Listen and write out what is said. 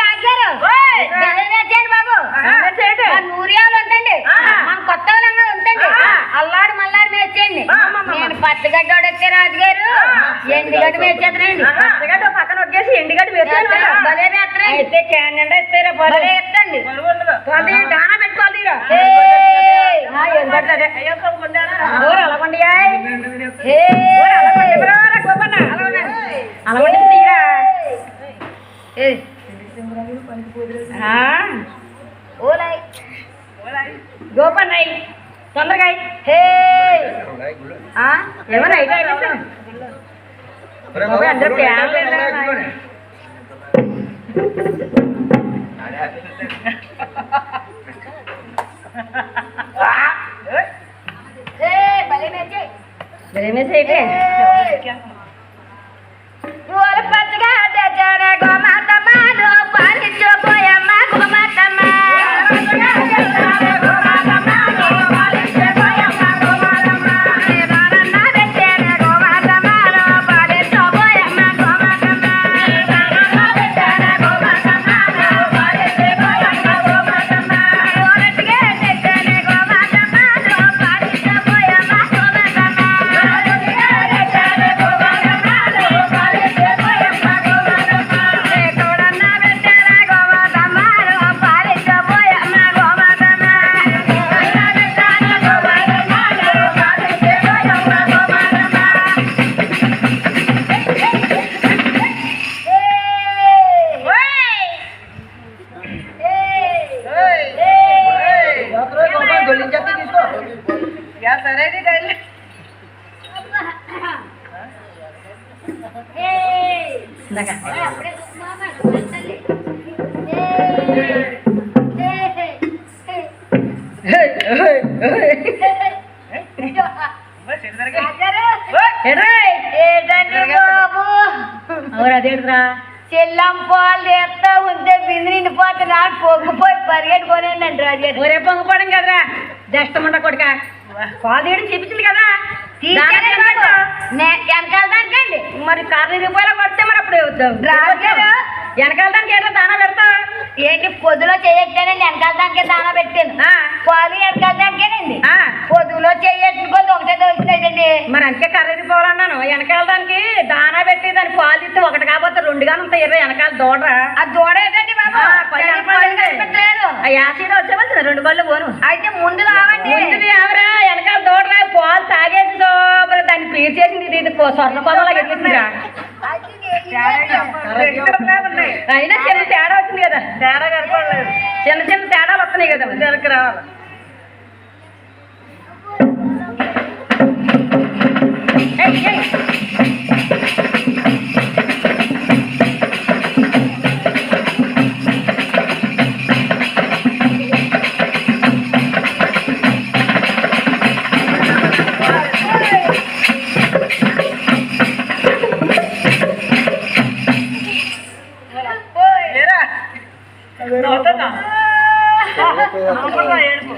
రాజారు బాబు నూరియాలు ఉంటండి మన కొత్త ఉంటండి అల్లాడు మల్లాడు మేర్చేయండి నేను పచ్చగడ్డ వస్తే రాజుగారు ఎండుగడ్డ మేర్చేద్దనండి పచ్చగడ్డ పక్కన వచ్చేసి ఎండుగడ్డ మేర్చేయండి భలే వేస్తారండి అయితే క్యాన్ ఎండ ఇస్తారా భలే ఎత్తండి దానా పెట్టుకోవాలి ఏం పడుతుంది అలగండి అలగండి తీరా గోపన్నాయి తొందరగా ఏమన్నా అందరూ అయితే పచ్చగా గోమాతమ్మ పాలించోపోయమ్మ గోమాతమ్మ అదేట్రా చెల్లం పాలు చేస్తా ఉంటే బిందు నిండిపోతే నాకు పొంగిపోయి పరిగెట్టుకోనండి రాజు ఒరే పొంగిపోవడం కదరా దష్టముండ కొడుక పాలు తీయడం చూపించింది కదా వెనకాల దానికండి మరి కార్లు రూపాయలు కొడితే మరి అప్పుడు వెనకాల దానికి ఏదో దానా పెడతా ఏంటి పొద్దులో చేయట్లేనండి వెనకాల దానికే దానా పెట్టాను పాలు వెనకాల దానికేనండి పొద్దులో చేయట్టుకోదు ఒకటే దొరుకుతాయండి మరి అందుకే కర్రీ పోవాలన్నాను వెనకాల దానికి దానా పెట్టి దాని పాలు తీస్తే ఒకటి కాకపోతే రెండుగానే ఉంటాయి ఇరవై వెనకాల దూడ ఆ దూడ ఏంటండి యాసీడ వచ్చేవలసింది రెండు పళ్ళు పోను అయితే ముందు రావండి ముందుది ఎవరా వెనకాల దూడరా పాలు తాగేసి దాన్ని పీర్ చేసింది ఇది స్వర్ణ పొలంలాగా ఎక్కిస్తుందిరా అయినా చిన్న తేడా వచ్చింది కదా తేడా కనపడలేదు చిన్న చిన్న తేడాలు వస్తున్నాయి కదా వెనక్కి రావాలి ఏడుపు